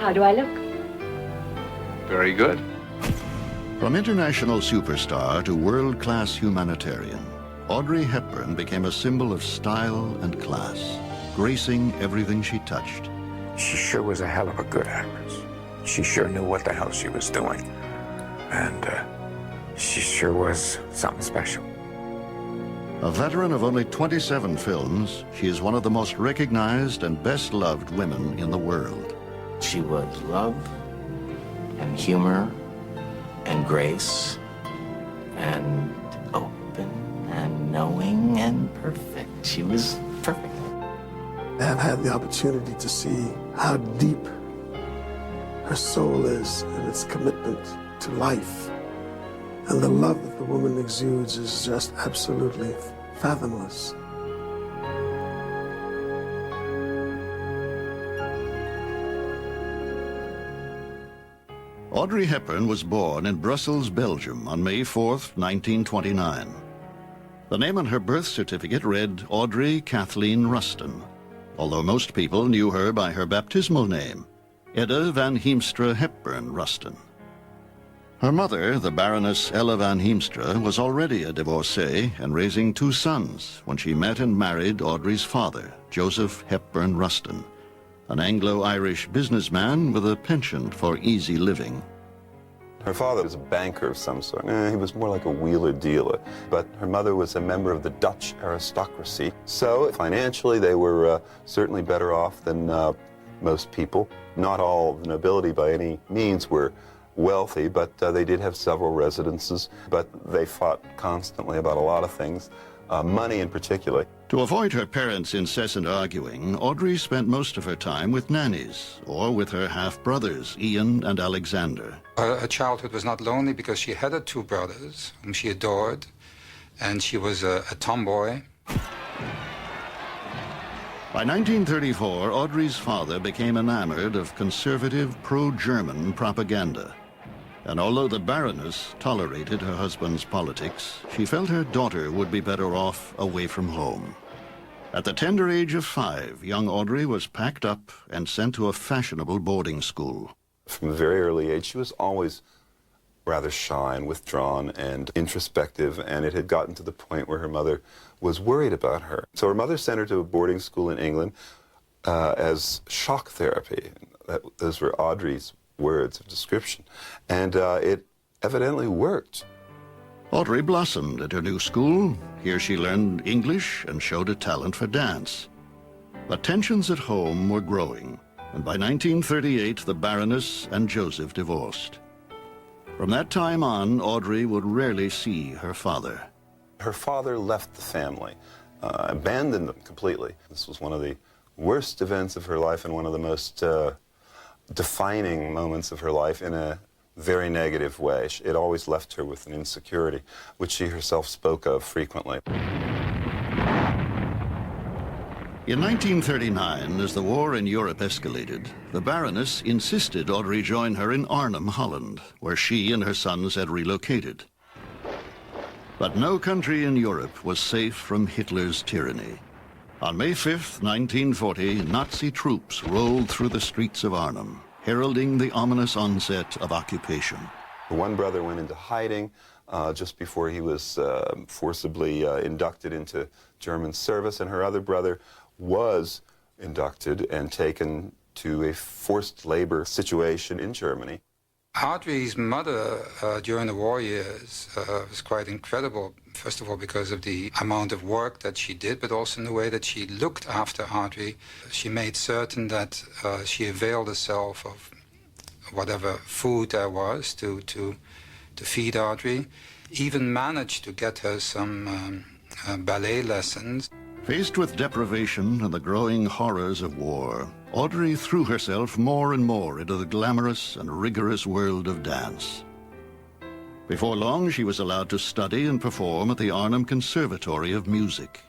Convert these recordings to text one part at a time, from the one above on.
How do I look? Very good. From international superstar to world-class humanitarian, Audrey Hepburn became a symbol of style and class, gracing everything she touched. She sure was a hell of a good actress. She sure knew what the hell she was doing. And she sure was something special. A veteran of only 27 films, she is one of the most recognized and best-loved women in the world. She was love and humor and grace and open and knowing and perfect. She was perfect. I've had the opportunity to see how deep her soul is and its commitment to life. And the love that the woman exudes is just absolutely fathomless. Audrey Hepburn was born in Brussels, Belgium on May 4th, 1929. The name on her birth certificate read Audrey Kathleen Ruston, although most people knew her by her baptismal name, Edda van Heemstra Hepburn Ruston. Her mother, the Baroness Ella van Heemstra, was already a divorcee and raising 2 sons when she met and married Audrey's father, Joseph Hepburn Ruston, an Anglo-Irish businessman with a penchant for easy living. Her father was a banker of some sort. He was more like a wheeler-dealer. But her mother was a member of the Dutch aristocracy. So financially, they were certainly better off than most people. Not all the nobility by any means were wealthy, but they did have several residences. But they fought constantly about a lot of things, money in particular. To avoid her parents' incessant arguing, Audrey spent most of her time with nannies or with her half-brothers, Ian and Alexander. Her childhood was not lonely because she had her 2 brothers, whom she adored, and she was a tomboy. By 1934, Audrey's father became enamored of conservative, pro-German propaganda. And although the Baroness tolerated her husband's politics, she felt her daughter would be better off away from home. At the tender age of 5, young Audrey was packed up and sent to a fashionable boarding school. From a very early age, she was always rather shy and withdrawn and introspective, and it had gotten to the point where her mother was worried about her. So her mother sent her to a boarding school in England as shock therapy. Those were Audrey's words of description, and it evidently worked. Audrey blossomed at her new school. Here she learned English and showed a talent for dance. But tensions at home were growing, and by 1938 the Baroness and Joseph divorced. From that time on, Audrey would rarely see her father. Her father left the family, abandoned them completely. This was one of the worst events of her life and one of the most defining moments of her life in a very negative way. It always left her with an insecurity, which she herself spoke of frequently. In 1939, as the war in Europe escalated, the Baroness insisted Audrey join her in Arnhem, Holland, where she and her sons had relocated. But no country in Europe was safe from Hitler's tyranny. On May 5th, 1940, Nazi troops rolled through the streets of Arnhem, heralding the ominous onset of occupation. One brother went into hiding just before he was forcibly inducted into German service, and her other brother was inducted and taken to a forced labor situation in Germany. Audrey's mother during the war years was quite incredible, first of all because of the amount of work that she did, but also in the way that she looked after Audrey. She made certain that she availed herself of whatever food there was to feed Audrey, even managed to get her some ballet lessons. Faced with deprivation and the growing horrors of war, Audrey threw herself more and more into the glamorous and rigorous world of dance. Before long, she was allowed to study and perform at the Arnhem Conservatory of Music.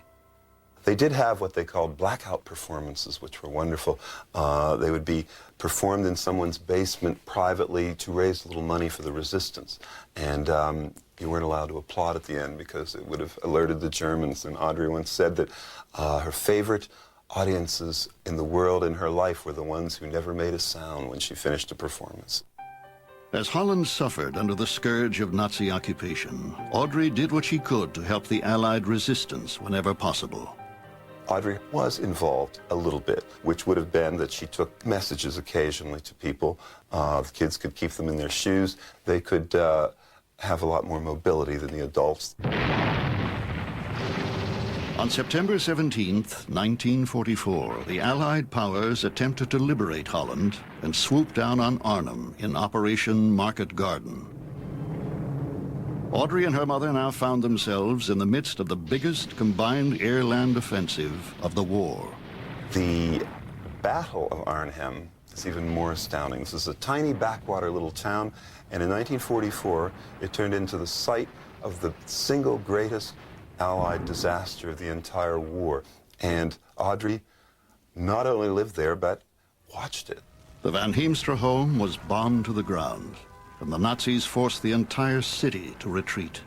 They did have what they called blackout performances, which were wonderful. They would be performed in someone's basement privately to raise a little money for the resistance. And you weren't allowed to applaud at the end because it would have alerted the Germans. And Audrey once said that her favorite audiences in the world in her life were the ones who never made a sound when she finished a performance. As Holland suffered under the scourge of Nazi occupation, Audrey did what she could to help the Allied resistance whenever possible. Audrey was involved a little bit, which would have been that she took messages occasionally to people. The kids could keep them in their shoes. They could have a lot more mobility than the adults. On September 17th, 1944, the Allied powers attempted to liberate Holland and swoop down on Arnhem in Operation Market Garden. Audrey and her mother now found themselves in the midst of the biggest combined air-land offensive of the war. The Battle of Arnhem is even more astounding. This is a tiny backwater little town, and in 1944, it turned into the site of the single greatest Allied disaster of the entire war. And Audrey not only lived there, but watched it. The Van Heemstra home was bombed to the ground, and the Nazis forced the entire city to retreat.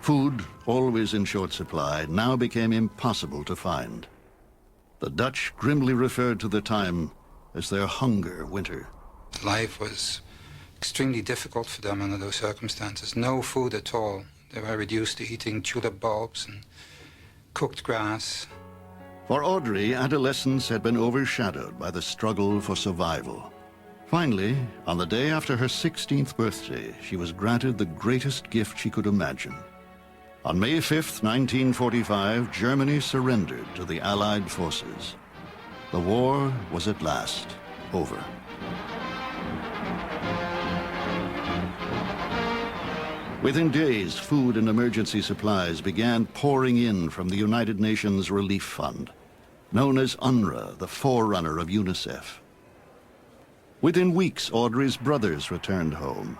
Food, always in short supply, now became impossible to find. The Dutch grimly referred to the time as their hunger winter. Life was extremely difficult for them under those circumstances. No food at all. They were reduced to eating tulip bulbs and cooked grass. For Audrey, adolescence had been overshadowed by the struggle for survival. Finally, on the day after her 16th birthday, she was granted the greatest gift she could imagine. On May 5th, 1945, Germany surrendered to the Allied forces. The war was at last over. Within days, food and emergency supplies began pouring in from the United Nations Relief Fund, known as UNRWA, the forerunner of UNICEF. Within weeks, Audrey's brothers returned home,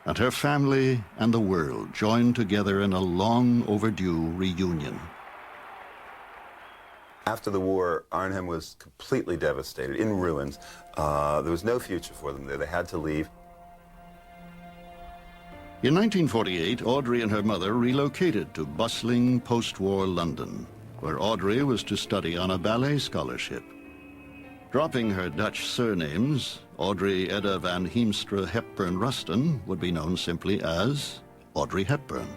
and her family and the world joined together in a long overdue reunion. After the war, Arnhem was completely devastated, in ruins. There was no future for them there. They had to leave. In 1948, Audrey and her mother relocated to bustling post-war London, where Audrey was to study on a ballet scholarship. Dropping her Dutch surnames, Audrey Edda van Heemstra Hepburn Ruston would be known simply as Audrey Hepburn.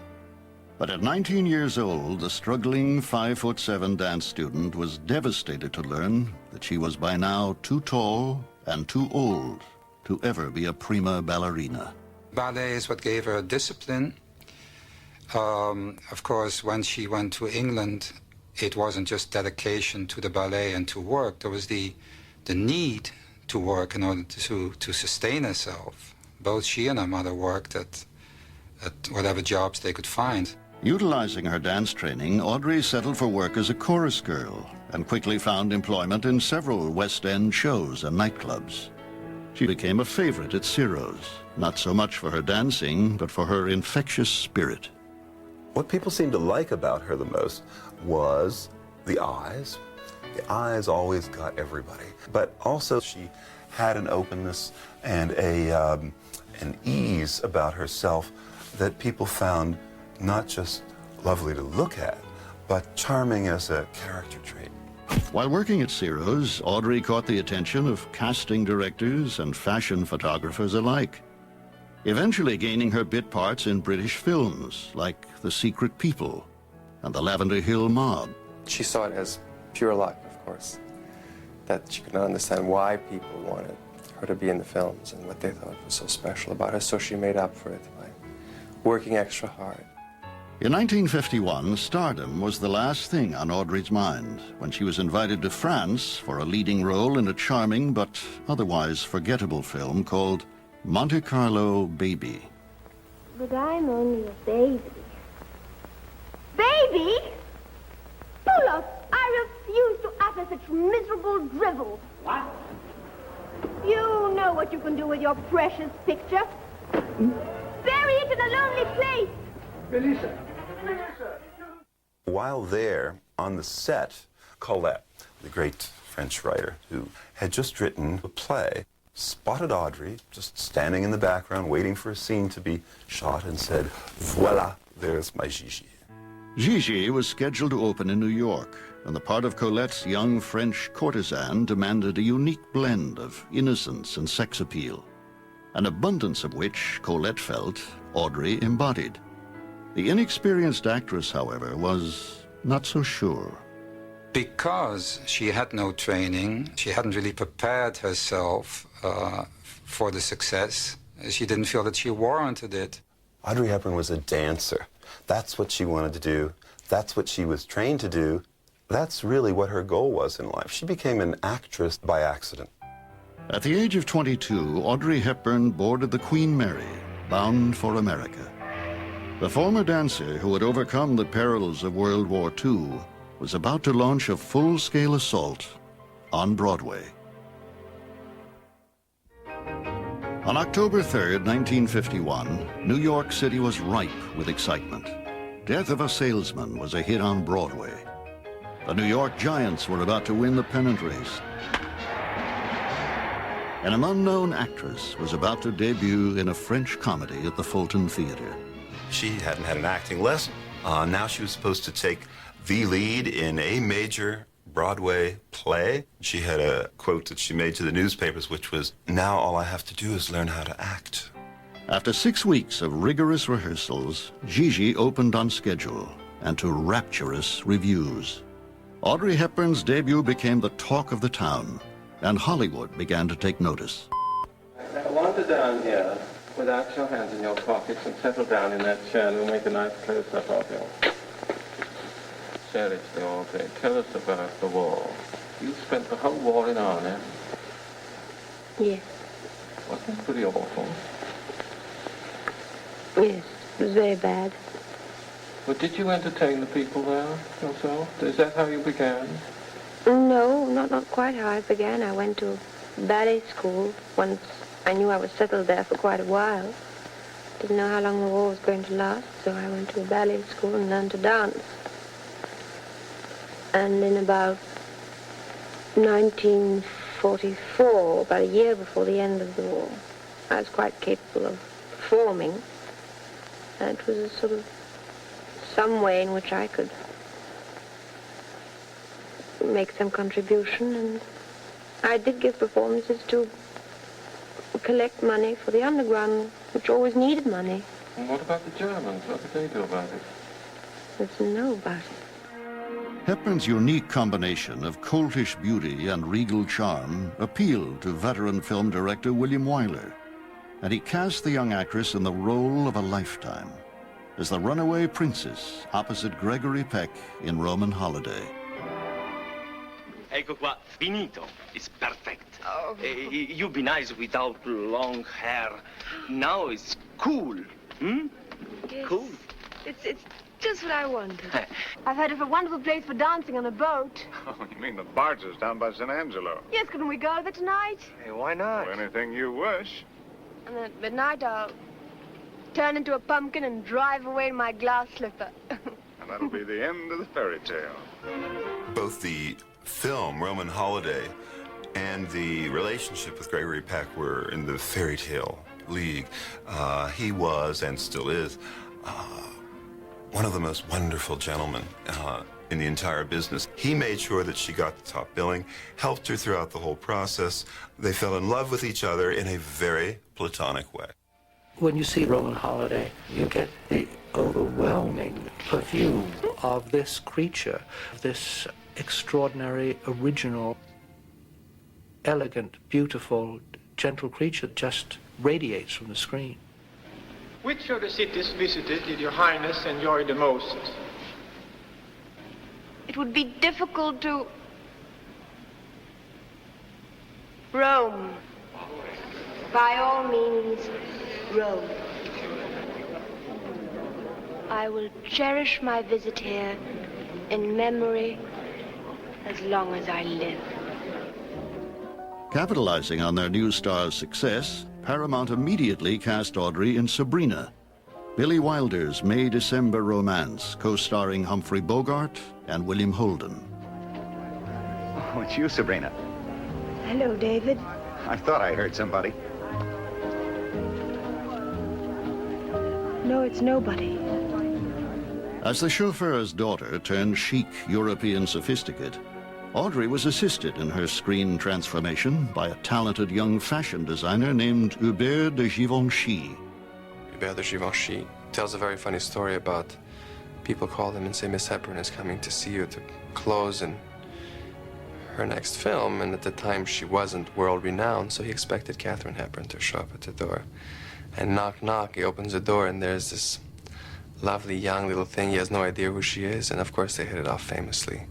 But at 19 years old, the struggling 5'7" dance student was devastated to learn that she was by now too tall and too old to ever be a prima ballerina. Ballet is what gave her discipline. Of course, when she went to England, it wasn't just dedication to the ballet and to work. There was the need to work in order to sustain herself. Both she and her mother worked at whatever jobs they could find. Utilizing her dance training, Audrey settled for work as a chorus girl and quickly found employment in several West End shows and nightclubs. She became a favorite at Ciro's, not so much for her dancing, but for her infectious spirit. What people seemed to like about her the most was the eyes. The eyes always got everybody. But also she had an openness and an ease about herself that people found not just lovely to look at, but charming as a character trait. While working at Ciro's, Audrey caught the attention of casting directors and fashion photographers alike, eventually gaining her bit parts in British films like The Secret People and The Lavender Hill Mob. She saw it as pure luck, of course, that she could not understand why people wanted her to be in the films and what they thought was so special about her, so she made up for it by working extra hard. In 1951, stardom was the last thing on Audrey's mind when she was invited to France for a leading role in a charming but otherwise forgettable film called Monte Carlo Baby. But I'm only a baby. Baby? Poulos, I refuse to utter such miserable drivel. What? You know what you can do with your precious picture. Bury it in a lonely place. Melissa. While there, on the set, Colette, the great French writer who had just written a play, spotted Audrey just standing in the background waiting for a scene to be shot and said, "Voila, there's my Gigi." Gigi was scheduled to open in New York, and the part of Colette's young French courtesan demanded a unique blend of innocence and sex appeal, an abundance of which Colette felt Audrey embodied. The inexperienced actress, however, was not so sure. Because she had no training, she hadn't really prepared herself for the success. She didn't feel that she warranted it. Audrey Hepburn was a dancer. That's what she wanted to do. That's what she was trained to do. That's really what her goal was in life. She became an actress by accident. At the age of 22, Audrey Hepburn boarded the Queen Mary, bound for America. The former dancer who had overcome the perils of World War II was about to launch a full-scale assault on Broadway. On October 3rd, 1951, New York City was ripe with excitement. Death of a Salesman was a hit on Broadway. The New York Giants were about to win the pennant race. And an unknown actress was about to debut in a French comedy at the Fulton Theater. She hadn't had an acting lesson. Now she was supposed to take the lead in a major Broadway play. She had a quote that she made to the newspapers, which was, "Now all I have to do is learn how to act." After 6 weeks of rigorous rehearsals, Gigi opened on schedule and to rapturous reviews. Audrey Hepburn's debut became the talk of the town, and Hollywood began to take notice. Wander down here without your hands in your pockets and settle down in that chair and we'll make a nice close-up of you. Seriously, Audrey, tell us about the war. You spent the whole war in Arnhem. Yes. Wasn't it pretty awful? Yes, it was very bad. But did you entertain the people there yourself? Is that how you began? No, not quite how I began. I went to ballet school once I knew I was settled there for quite a while. Didn't know how long the war was going to last, so I went to a ballet school and learned to dance. And in about 1944, about a year before the end of the war, I was quite capable of performing. And it was a sort of some way in which I could make some contribution. And I did give performances to collect money for the underground, which always needed money. And what about the Germans? What did they do about it? Let's know about it. Hepburn's unique combination of coltish beauty and regal charm appealed to veteran film director William Wyler, and he cast the young actress in the role of a lifetime as the runaway princess opposite Gregory Peck in Roman Holiday. Ecco qua, finito. It's perfect. Oh. You've been nice without long hair. Now it's cool. Hmm? Yes. Cool. It's just what I wanted. I've heard of a wonderful place for dancing on a boat. Oh, you mean the barges down by San Angelo? Yes, couldn't we go there tonight? Hey, why not? Well, anything you wish. And at midnight I'll turn into a pumpkin and drive away in my glass slipper. And that'll be the end of the fairy tale. Both the film, Roman Holiday, and the relationship with Gregory Peck were in the fairy tale league. He was, and still is, one of the most wonderful gentlemen in the entire business. He made sure that she got the top billing, helped her throughout the whole process. They fell in love with each other in a very platonic way. When you see Roman Holiday, you get the overwhelming perfume of this creature, this extraordinary, original, elegant, beautiful, gentle creature that just radiates from the screen. Which of the cities visited did Your Highness enjoy the most? It would be difficult to... Rome. By all means, Rome. I will cherish my visit here in memory as long as I live. Capitalizing on their new star's success, Paramount immediately cast Audrey in Sabrina, Billy Wilder's May-December romance, co-starring Humphrey Bogart and William Holden. Oh, it's you, Sabrina. Hello, David. I thought I heard somebody. No, it's nobody. As the chauffeur's daughter turned chic European sophisticate, Audrey was assisted in her screen transformation by a talented young fashion designer named Hubert de Givenchy. Hubert de Givenchy tells a very funny story about people call him and say, Miss Hepburn is coming to see you to close in her next film, and at the time she wasn't world-renowned, so he expected Katharine Hepburn to show up at the door. And knock, knock, he opens the door, and there's this lovely young little thing. He has no idea who she is, and of course they hit it off famously.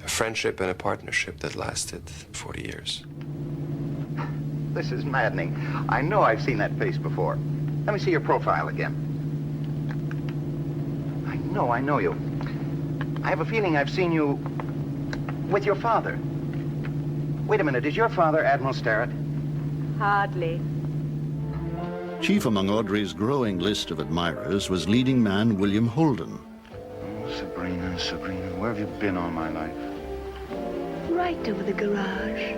A friendship and a partnership that lasted 40 years. This is maddening. I know I've seen that face before. Let me see your profile again. I know you. I have a feeling I've seen you with your father. Wait a minute, is your father Admiral Starrett? Hardly. Chief among Audrey's growing list of admirers was leading man William Holden. Oh, Sabrina, where have you been all my life? Right over the garage.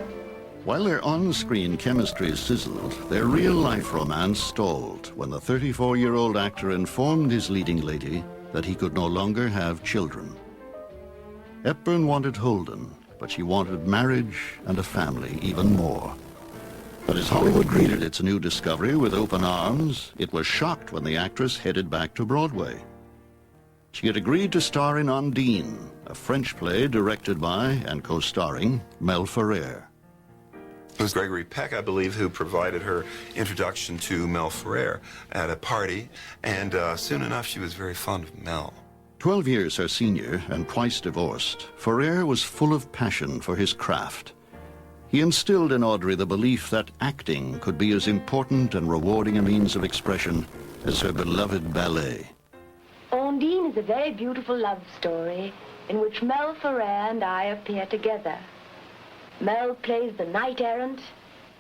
While their on-screen chemistry sizzled, their real-life romance stalled when the 34-year-old actor informed his leading lady that he could no longer have children. Hepburn wanted Holden, but she wanted marriage and a family even more. But as Hollywood greeted its new discovery with open arms, it was shocked when the actress headed back to Broadway. She had agreed to star in Undine, a French play directed by and co-starring Mel Ferrer. It was Gregory Peck, I believe, who provided her introduction to Mel Ferrer at a party, and soon enough she was very fond of Mel. 12 years her senior and twice divorced, Ferrer was full of passion for his craft. He instilled in Audrey the belief that acting could be as important and rewarding a means of expression as her beloved ballet. Undine is a very beautiful love story in which Mel Ferrer and I appear together. Mel plays the knight errant,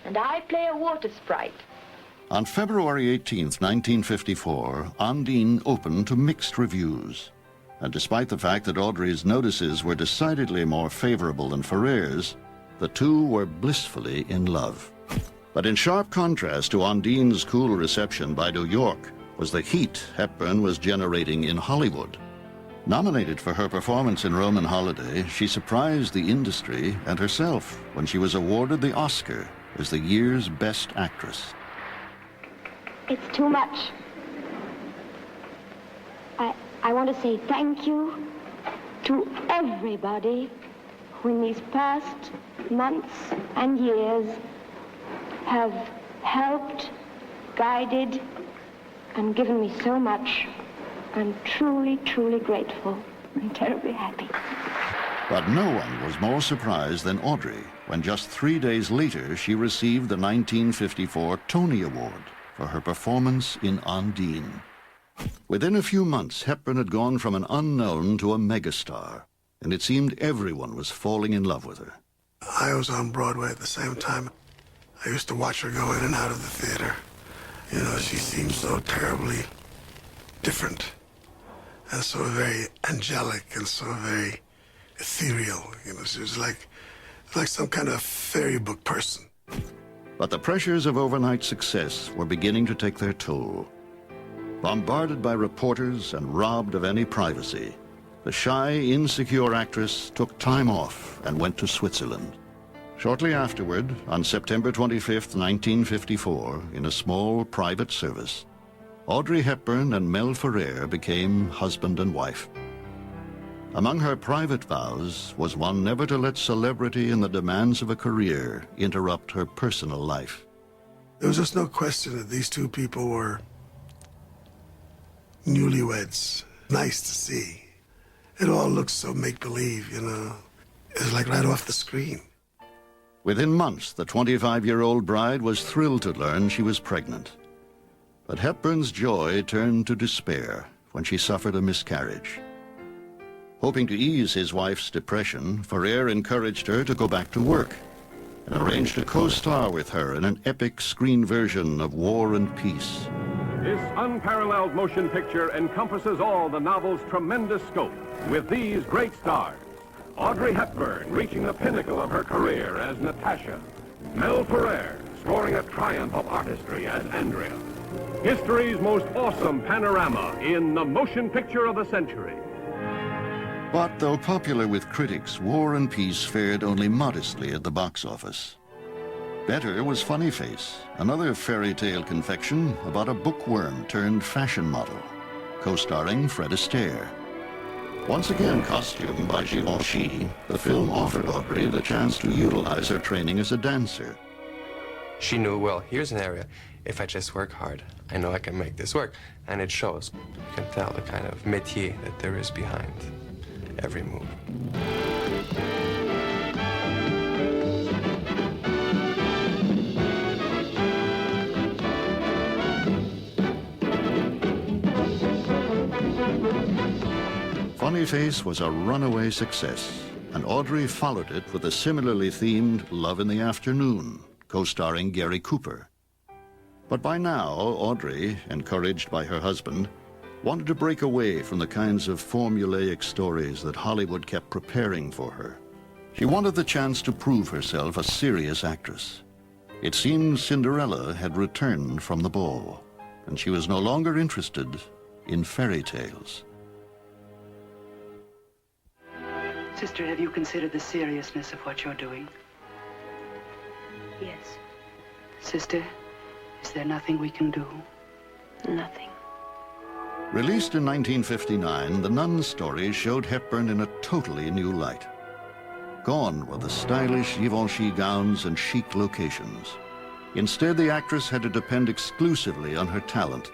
and I play a water sprite. On February 18th, 1954, Undine opened to mixed reviews. And despite the fact that Audrey's notices were decidedly more favorable than Ferrer's, the two were blissfully in love. But in sharp contrast to Undine's cool reception by New York was the heat Hepburn was generating in Hollywood. Nominated for her performance in Roman Holiday, she surprised the industry and herself when she was awarded the Oscar as the year's Best Actress. It's too much. I want to say thank you to everybody who in these past months and years have helped, guided, and given me so much. I'm truly, truly grateful and terribly happy. But no one was more surprised than Audrey when just 3 days later she received the 1954 Tony Award for her performance in Undine. Within a few months, Hepburn had gone from an unknown to a megastar, and it seemed everyone was falling in love with her. I was on Broadway at the same time. I used to watch her go in and out of the theater. You know, she seemed so terribly different and so very angelic and so very ethereal. You know, she was like some kind of fairy book person. But the pressures of overnight success were beginning to take their toll. Bombarded by reporters and robbed of any privacy, the shy, insecure actress took time off and went to Switzerland. Shortly afterward, on September 25th, 1954, in a small private service, Audrey Hepburn and Mel Ferrer became husband and wife. Among her private vows was one never to let celebrity and the demands of a career interrupt her personal life. There was just no question that these two people were newlyweds. Nice to see. It all looks so make-believe, you know. It's like right off the screen. Within months, the 25-year-old bride was thrilled to learn she was pregnant. But Hepburn's joy turned to despair when she suffered a miscarriage. Hoping to ease his wife's depression, Ferrer encouraged her to go back to work and arranged to co-star with her in an epic screen version of War and Peace. This unparalleled motion picture encompasses all the novel's tremendous scope with these great stars. Audrey Hepburn reaching the pinnacle of her career as Natasha. Mel Ferrer scoring a triumph of artistry as Andrea. history's most awesome panorama in the motion picture of the century. But though popular with critics, War and Peace fared only modestly at the box office. Better was Funny Face, another fairy tale confection about a bookworm turned fashion model, co-starring Fred Astaire. Once again costumed by Givenchy, the film offered Audrey the chance to utilize her training as a dancer. She knew, well, here's an area. If I just work hard, I know I can make this work. And it shows. You can tell the kind of métier that there is behind every move. Funny Face was a runaway success, and Audrey followed it with a similarly themed Love in the Afternoon, co-starring Gary Cooper. But by now, Audrey, encouraged by her husband, wanted to break away from the kinds of formulaic stories that Hollywood kept preparing for her. She wanted the chance to prove herself a serious actress. It seemed Cinderella had returned from the ball, and she was no longer interested in fairy tales. Sister, have you considered the seriousness of what you're doing? Yes. Sister, is there nothing we can do? Nothing. Released in 1959, The Nun story showed Hepburn in a totally new light. Gone were the stylish Givenchy gowns and chic locations. Instead, the actress had to depend exclusively on her talent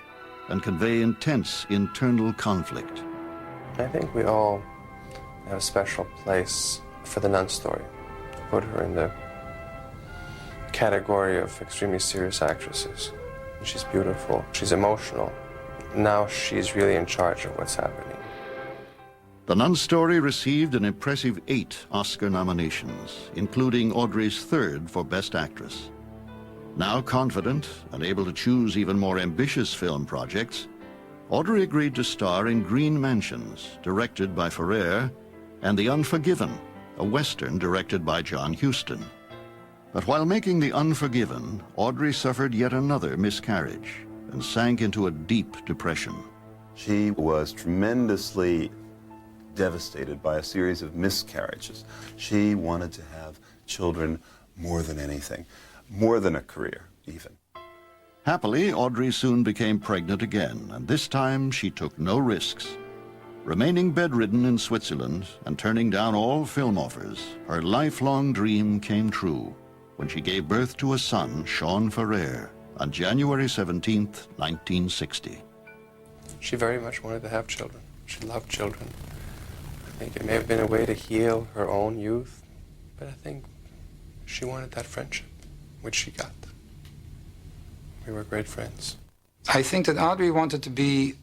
and convey intense internal conflict. I think we all have a special place for the Nun story. Put her in the category of extremely serious actresses. She's beautiful, she's emotional. Now she's really in charge of what's happening. The Nun story received an impressive 8 Oscar nominations, including Audrey's 3rd for Best Actress. Now confident and able to choose even more ambitious film projects, Audrey agreed to star in Green Mansions, directed by Ferrer, and The Unforgiven, a Western directed by John Huston. But while making The Unforgiven, Audrey suffered yet another miscarriage and sank into a deep depression. She was tremendously devastated by a series of miscarriages. She wanted to have children more than anything, more than a career, even. Happily, Audrey soon became pregnant again, and this time she took no risks. Remaining bedridden in Switzerland and turning down all film offers, her lifelong dream came true when she gave birth to a son, Sean Ferrer, on January 17th, 1960. She very much wanted to have children. She loved children. I think it may have been a way to heal her own youth, but I think she wanted that friendship, which she got. We were great friends. I think that Audrey wanted to be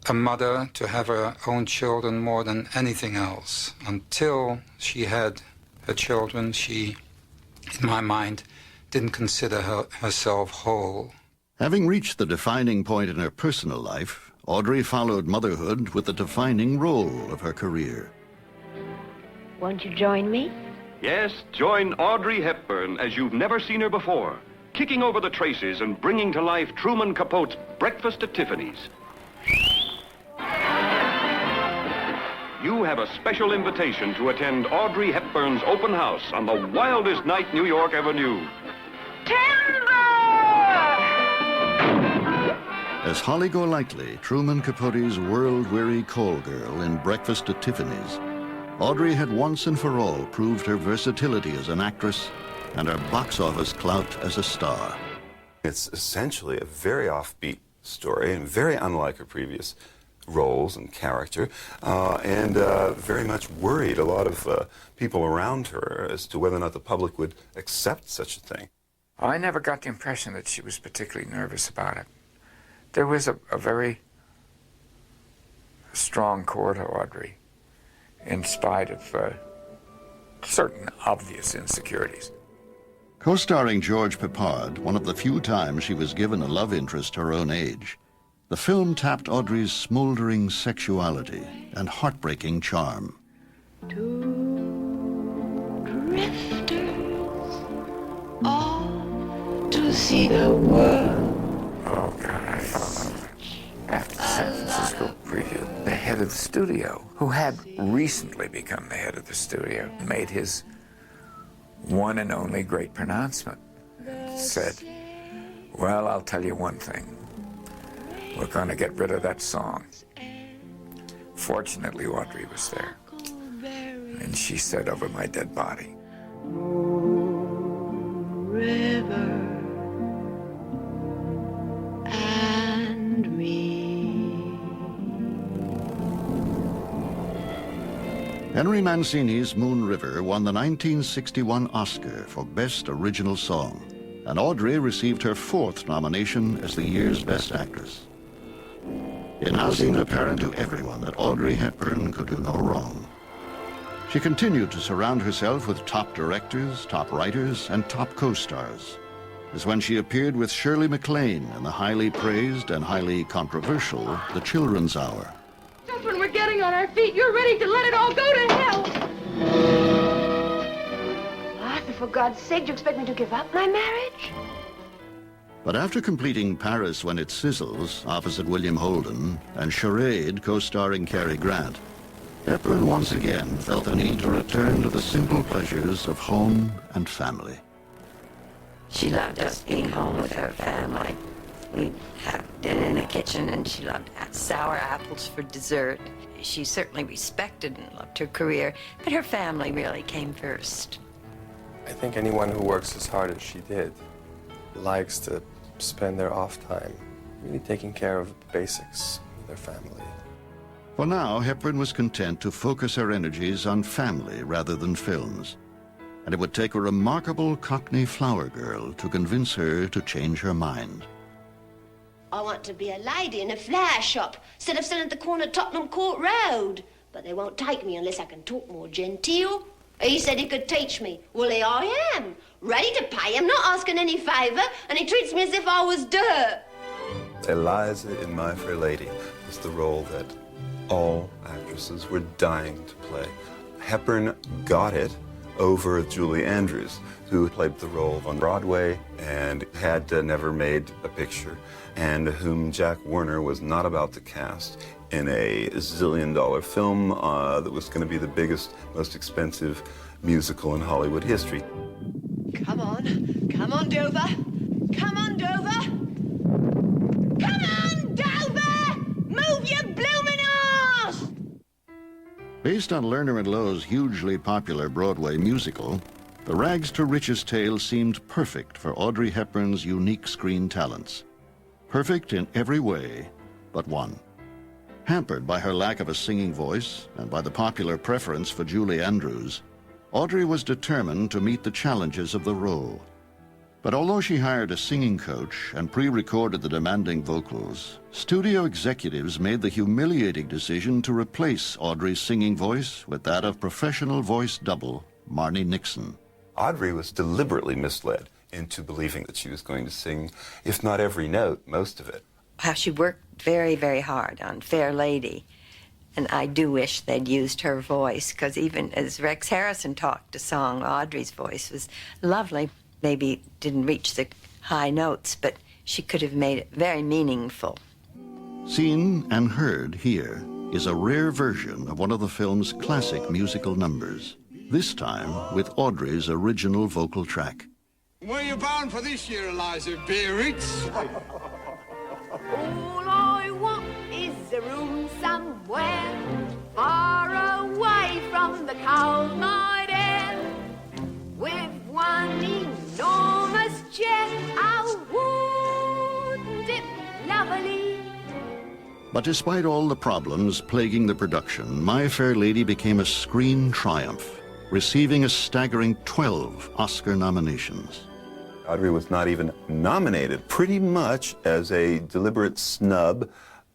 a mother, to have her own children more than anything else. Until she had her children, she, in my mind, didn't consider herself whole. Having reached the defining point in her personal life, Audrey followed motherhood with the defining role of her career. Won't you join me? Yes, join Audrey Hepburn as you've never seen her before, kicking over the traces and bringing to life Truman Capote's Breakfast at Tiffany's. You have a special invitation to attend Audrey Hepburn's open house on the wildest night New York ever knew. As Holly Golightly, Truman Capote's world-weary call girl in Breakfast at Tiffany's, Audrey had once and for all proved her versatility as an actress and her box office clout as a star. It's essentially a very offbeat story and very unlike her previous roles and character, and very much worried a lot of people around her as to whether or not the public would accept such a thing. I never got the impression that she was particularly nervous about it. There was a very strong core to Audrey, in spite of certain obvious insecurities. Co-starring George Peppard, one of the few times she was given a love interest her own age, the film tapped Audrey's smoldering sexuality and heartbreaking charm. Two drifters off to see the world. Oh, God, head of the studio, who had recently become the head of the studio, made his one and only great pronouncement. Said, well, I'll tell you one thing. We're going to get rid of that song. Fortunately, Audrey was there. And she said over my dead body, River and me. Henry Mancini's Moon River won the 1961 Oscar for Best Original Song, and Audrey received her 4th nomination as the year's Best Actress. It now seemed apparent to everyone that Audrey Hepburn could do no wrong. She continued to surround herself with top directors, top writers, and top co-stars, as when she appeared with Shirley MacLaine in the highly praised and highly controversial The Children's Hour. Just when we're getting on our feet, you're ready to let it all go to hell. Arthur, for God's sake, do you expect me to give up my marriage? But after completing Paris When It Sizzles, opposite William Holden, and Charade, co-starring Cary Grant, Hepburn once again felt the need to return to the simple pleasures of home and family. She loved us being home with her family. We'd have dinner in the kitchen, and she loved sour apples for dessert. She certainly respected and loved her career, but her family really came first. I think anyone who works as hard as she did likes to spend their off time really taking care of the basics of their family. For now, Hepburn was content to focus her energies on family rather than films. And it would take a remarkable Cockney flower girl to convince her to change her mind. I want to be a lady in a flower shop instead of selling at the corner of Tottenham Court Road. But they won't take me unless I can talk more genteel. He said he could teach me. Well, here I am, ready to pay him, not asking any favour, and he treats me as if I was dirt. Eliza in My Fair Lady was the role that all actresses were dying to play. Hepburn got it over Julie Andrews, who played the role on Broadway and had never made a picture, and whom Jack Warner was not about to cast in a zillion-dollar film that was going to be the biggest, most expensive musical in Hollywood history. Come on, Dover. Come on, Dover. Come on, Dover! Move your blooming arse! Based on Lerner and Lowe's hugely popular Broadway musical, The Rags to Riches tale seemed perfect for Audrey Hepburn's unique screen talents. Perfect in every way but one. Hampered by her lack of a singing voice and by the popular preference for Julie Andrews, Audrey was determined to meet the challenges of the role. But although she hired a singing coach and pre-recorded the demanding vocals, studio executives made the humiliating decision to replace Audrey's singing voice with that of professional voice double Marni Nixon. Audrey was deliberately misled into believing that she was going to sing, if not every note, most of it. How she worked very, very hard on Fair Lady. And I do wish they'd used her voice, because even as Rex Harrison talked a song, Audrey's voice was lovely. Maybe didn't reach the high notes, but she could have made it very meaningful. Seen and heard here is a rare version of one of the film's classic musical numbers, this time with Audrey's original vocal track. Where you bound for this year, Eliza? Biarritz? All I want is a room somewhere far away from the cold night air, with one enormous chair. Oh, wouldn't it lovely? But despite all the problems plaguing the production, My Fair Lady became a screen triumph, receiving a staggering 12 Oscar nominations. Audrey was not even nominated, pretty much as a deliberate snub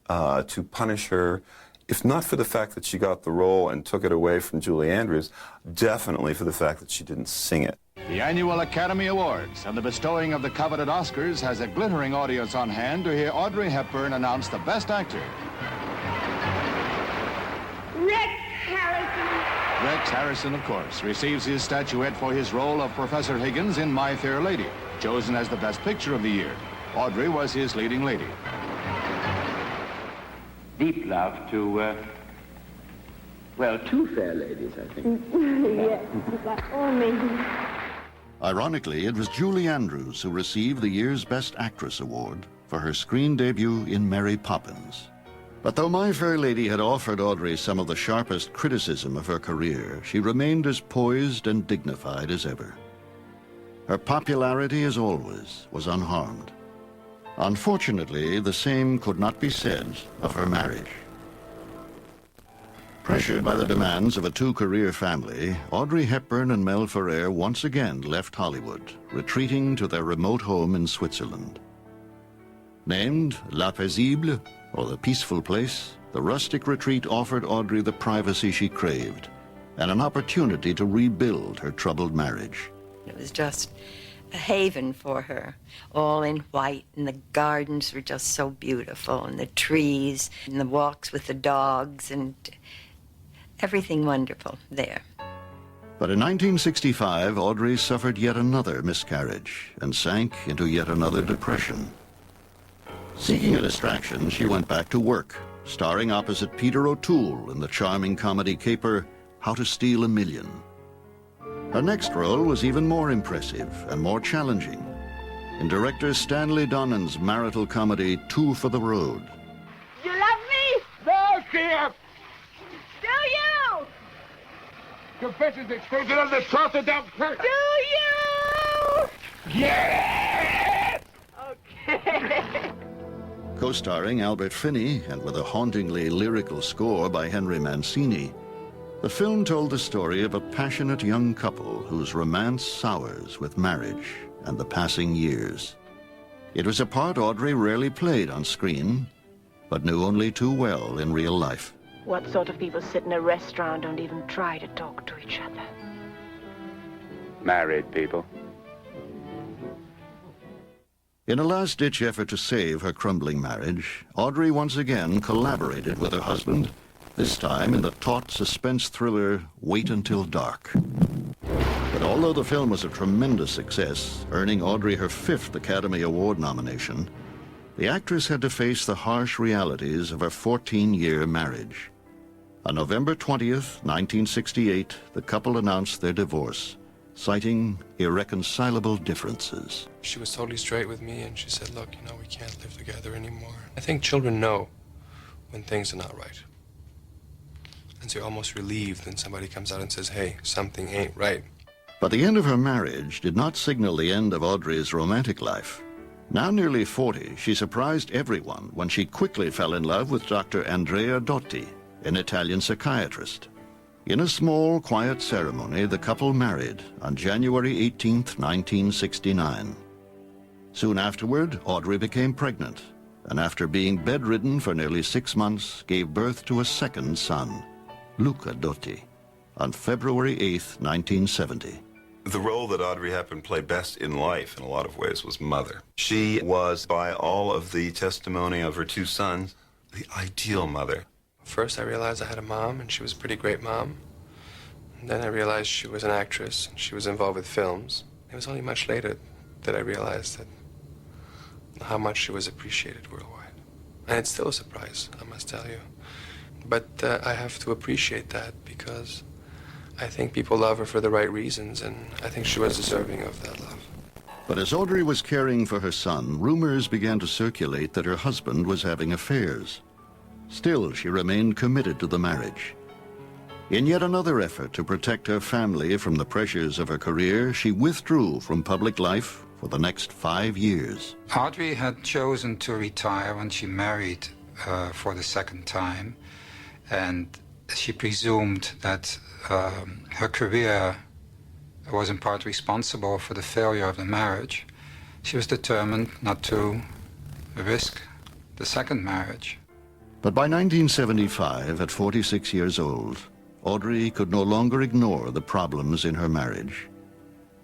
to punish her, if not for the fact that she got the role and took it away from Julie Andrews, definitely for the fact that she didn't sing it. The annual Academy Awards and the bestowing of the coveted Oscars has a glittering audience on hand to hear Audrey Hepburn announce the Best Actor. Rex Harrison. Rex Harrison, of course, receives his statuette for his role of Professor Higgins in My Fair Lady, chosen as the Best Picture of the year. Audrey was his leading lady. Deep love to Well, two fair ladies, I think. Yes, by all means. Ironically, it was Julie Andrews who received the year's Best Actress award for her screen debut in Mary Poppins. But though My Fair Lady had offered Audrey some of the sharpest criticism of her career, she remained as poised and dignified as ever. Her popularity, as always, was unharmed. Unfortunately, the same could not be said of her marriage. Pressured by the demands of a two-career family, Audrey Hepburn and Mel Ferrer once again left Hollywood, retreating to their remote home in Switzerland. Named La Paisible, or the Peaceful Place, the rustic retreat offered Audrey the privacy she craved and an opportunity to rebuild her troubled marriage. It was just a haven for her, all in white, and the gardens were just so beautiful, and the trees, and the walks with the dogs, and everything wonderful there. But in 1965, Audrey suffered yet another miscarriage and sank into yet another depression. Seeking a distraction, she went back to work, starring opposite Peter O'Toole in the charming comedy caper How to Steal a Million. Her next role was even more impressive and more challenging in director Stanley Donen's marital comedy Two for the Road. You love me? No, dear! Do you? Confession's exposure on the saucer down first. Do you? Yes! Okay. Co-starring Albert Finney and with a hauntingly lyrical score by Henry Mancini, the film told the story of a passionate young couple whose romance sours with marriage and the passing years. It was a part Audrey rarely played on screen, but knew only too well in real life. What sort of people sit in a restaurant don't even try to talk to each other? Married people. In a last-ditch effort to save her crumbling marriage, Audrey once again collaborated with her husband, this time in the taut suspense thriller Wait Until Dark. But although the film was a tremendous success, earning Audrey her 5th Academy Award nomination, the actress had to face the harsh realities of her 14-year marriage. On November 20th, 1968, the couple announced their divorce, citing irreconcilable differences. She was totally straight with me, and she said, look, you know, we can't live together anymore. I think children know when things are not right. And so you're almost relieved when somebody comes out and says, hey, something ain't right. But the end of her marriage did not signal the end of Audrey's romantic life. Now nearly 40, she surprised everyone when she quickly fell in love with Dr. Andrea Dotti, an Italian psychiatrist. In a small, quiet ceremony, the couple married on January 18, 1969. Soon afterward, Audrey became pregnant, and after being bedridden for nearly 6 months, gave birth to a second son, Luca Dotti, on February 8, 1970. The role that Audrey Hepburn played best in life, in a lot of ways, was mother. She was, by all of the testimony of her 2 sons, the ideal mother. First, I realized I had a mom, and she was a pretty great mom. And then I realized she was an actress, and she was involved with films. It was only much later that I realized that how much she was appreciated worldwide. And it's still a surprise, I must tell you. But I have to appreciate that because I think people love her for the right reasons, and I think she was deserving of that love. But as Audrey was caring for her son, rumors began to circulate that her husband was having affairs. Still, she remained committed to the marriage. In yet another effort to protect her family from the pressures of her career, she withdrew from public life for the next 5 years. Audrey had chosen to retire when she married for the second time, and she presumed that her career was in part responsible for the failure of the marriage. She was determined not to risk the second marriage. But by 1975, at 46 years old, Audrey could no longer ignore the problems in her marriage.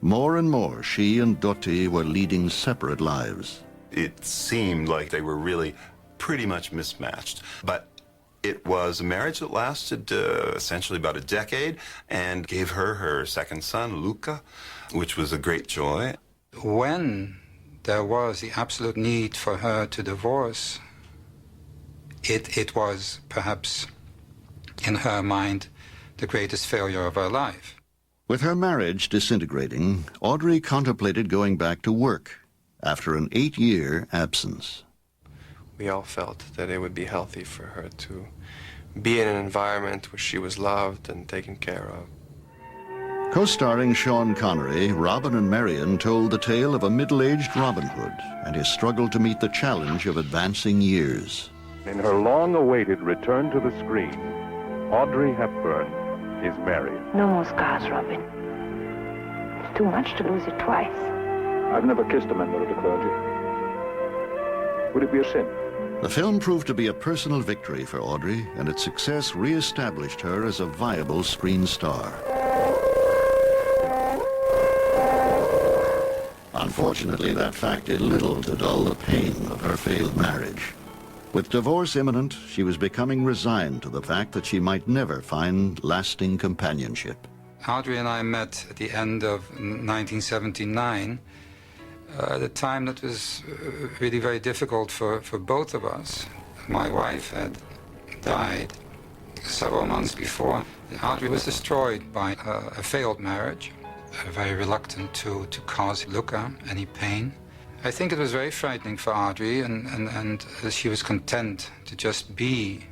More and more, she and Dotti were leading separate lives. It seemed like they were really pretty much mismatched. But it was a marriage that lasted essentially about a decade and gave her her second son, Luca, which was a great joy. When there was the absolute need for her to divorce, it was perhaps in her mind, the greatest failure of her life. With her marriage disintegrating, Audrey contemplated going back to work after an 8-year absence. We all felt that it would be healthy for her to be in an environment where she was loved and taken care of. Co-starring Sean Connery, Robin and Marion told the tale of a middle-aged Robin Hood and his struggle to meet the challenge of advancing years. In her long-awaited return to the screen, Audrey Hepburn is married. No more scars, Robin. It's too much to lose you twice. I've never kissed a member of the clergy. Would it be a sin? The film proved to be a personal victory for Audrey, and its success re-established her as a viable screen star. Unfortunately, that fact did little to dull the pain of her failed marriage. With divorce imminent, she was becoming resigned to the fact that she might never find lasting companionship. Audrey and I met at the end of 1979, at a time that was really very difficult for both of us. My wife had died several months before. Audrey was destroyed by a failed marriage, very reluctant to cause Luca any pain. I think it was very frightening for Audrey, and she was content to just be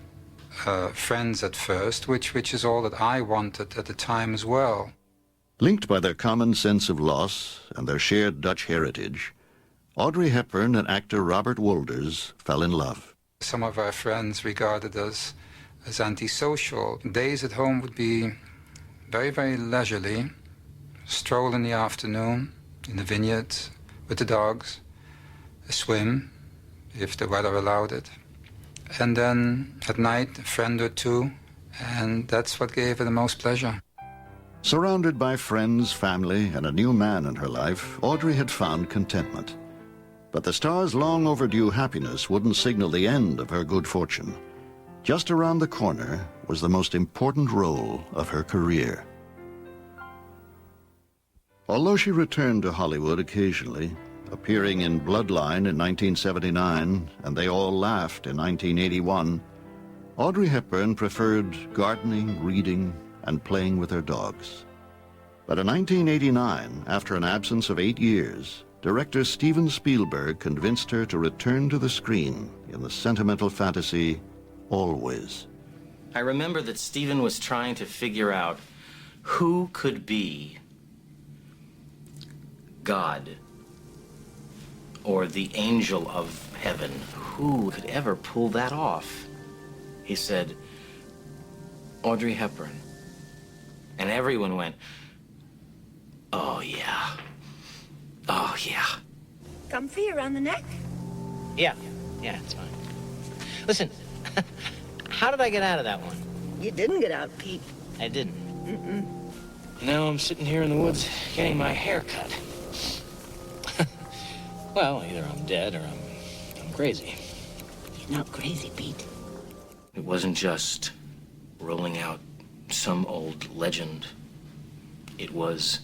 friends at first, which is all that I wanted at the time as well. Linked by their common sense of loss and their shared Dutch heritage, Audrey Hepburn and actor Robert Wolders fell in love. Some of our friends regarded us as antisocial. Days at home would be very, very leisurely. Stroll in the afternoon in the vineyards with the dogs, a swim if the weather allowed it, and then at night a friend or two, and that's what gave her the most pleasure. Surrounded by friends, family, and a new man in her life, Audrey had found contentment. But the star's long overdue happiness wouldn't signal the end of her good fortune. Just around the corner was the most important role of her career. Although she returned to Hollywood occasionally, appearing in Bloodline in 1979 and They All Laughed in 1981, Audrey Hepburn preferred gardening, reading, and playing with her dogs. But in 1989, after an absence of 8 years, director Steven Spielberg convinced her to return to the screen in the sentimental fantasy Always. I remember that Steven was trying to figure out who could be God or the angel of heaven. Who could ever pull that off? He said, Audrey Hepburn. And everyone went, oh yeah, oh yeah. Comfy around the neck? Yeah, it's fine. Listen, how did I get out of that one? You didn't get out, Pete. I didn't. Mm-mm. Now I'm sitting here in the woods getting my hair cut. Well, either I'm dead or I'm crazy. You're not crazy, Pete. It wasn't just rolling out some old legend. It was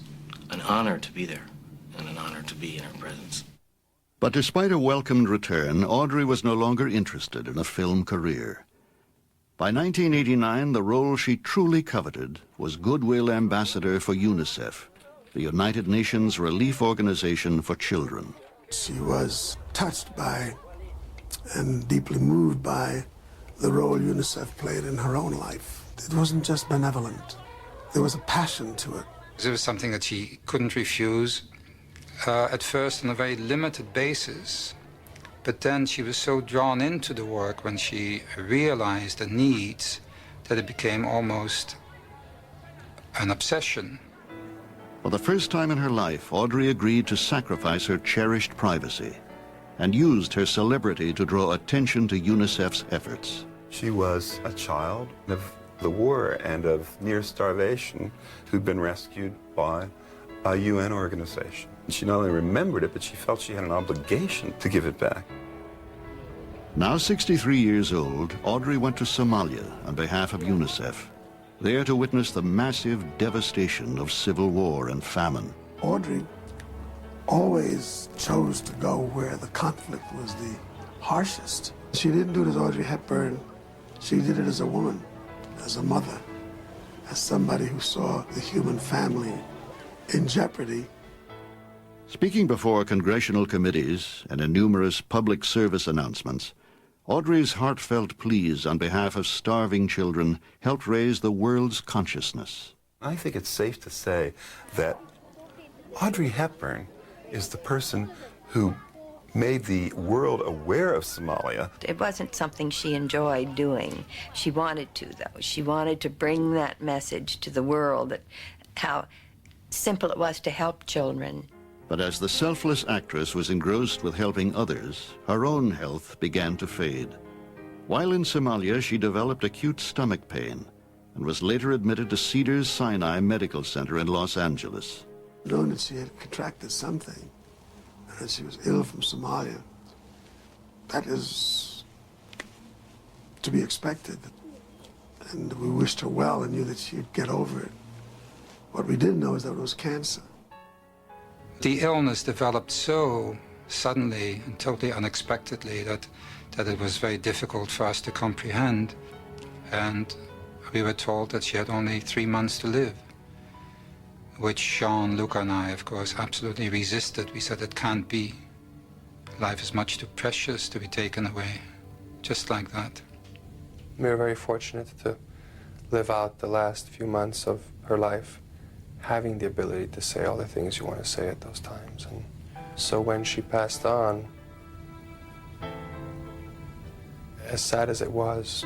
an honor to be there and an honor to be in her presence. But despite a welcomed return, Audrey was no longer interested in a film career. By 1989, the role she truly coveted was Goodwill Ambassador for UNICEF, the United Nations relief organization for children. She was touched by and deeply moved by the role UNICEF played in her own life. It wasn't just benevolent. There was a passion to it. It was something that she couldn't refuse, at first on a very limited basis. But then she was so drawn into the work when she realized the needs that it became almost an obsession. For the first time in her life, Audrey agreed to sacrifice her cherished privacy and used her celebrity to draw attention to UNICEF's efforts. She was a child of the war and of near starvation who'd been rescued by a UN organization. She not only remembered it, but she felt she had an obligation to give it back. Now 63 years old, Audrey went to Somalia on behalf of UNICEF, there to witness the massive devastation of civil war and famine. Audrey always chose to go where the conflict was the harshest. She didn't do it as Audrey Hepburn. She did it as a woman. as a mother, as somebody who saw the human family in jeopardy. Speaking before congressional committees and in numerous public service announcements, Audrey's heartfelt pleas on behalf of starving children helped raise the world's consciousness. I think it's safe to say that Audrey Hepburn is the person who made the world aware of Somalia. It wasn't something she enjoyed doing. She wanted to, though. She wanted to bring that message to the world, that how simple it was to help children. But as the selfless actress was engrossed with helping others, her own health began to fade. While in Somalia, she developed acute stomach pain and was later admitted to Cedars-Sinai Medical Center in Los Angeles. Knowing that she had contracted something, and that she was ill from Somalia, that is to be expected. And we wished her well and knew that she'd get over it. What we didn't know is that it was cancer. The illness developed so suddenly and totally unexpectedly that it was very difficult for us to comprehend. And we were told that she had only 3 months to live, which Sean, Luca, and I, of course, absolutely resisted. We said it can't be. Life is much too precious to be taken away, just like that. We were very fortunate to live out the last few months of her life, having the ability to say all the things you want to say at those times. And so when she passed on, as sad as it was,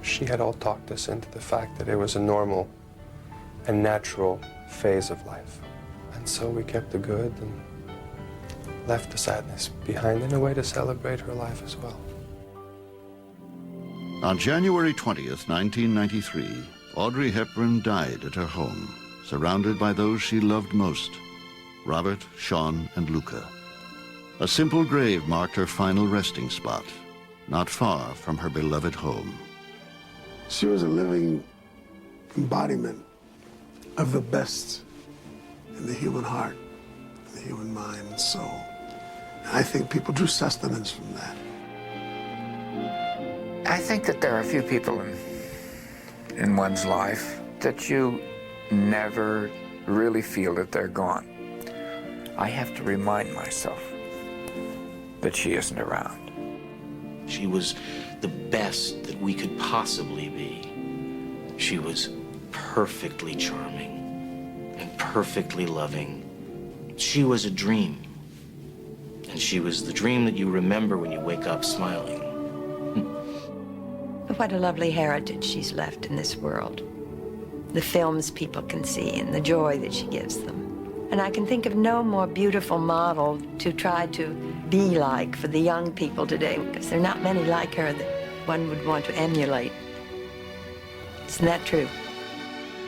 she had all talked us into the fact that it was a normal and natural phase of life. And so we kept the good and left the sadness behind in a way to celebrate her life as well. On January 20th, 1993, Audrey Hepburn died at her home, surrounded by those she loved most, Robert, Sean, and Luca. A simple grave marked her final resting spot, not far from her beloved home. She was a living embodiment of the best in the human heart, the human mind and soul. And I think people drew sustenance from that. I think that there are a few people in one's life that you never really feel that they're gone. I have to remind myself that she isn't around. She was the best that we could possibly be. She was perfectly charming and perfectly loving. She was a dream. And she was the dream that you remember when you wake up smiling. What a lovely heritage she's left in this world. The films people can see and the joy that she gives them. And I can think of no more beautiful model to try to be like for the young people today, because there are not many like her that one would want to emulate. Isn't that true?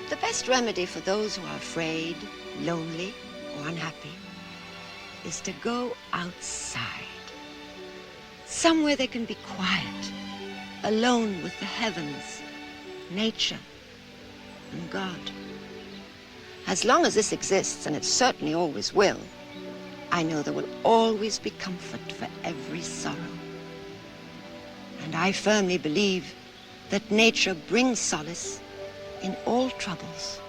The best remedy for those who are afraid, lonely, or unhappy is to go outside. Somewhere they can be quiet, alone with the heavens, nature, and God. As long as this exists, and it certainly always will, I know there will always be comfort for every sorrow. And I firmly believe that nature brings solace in all troubles.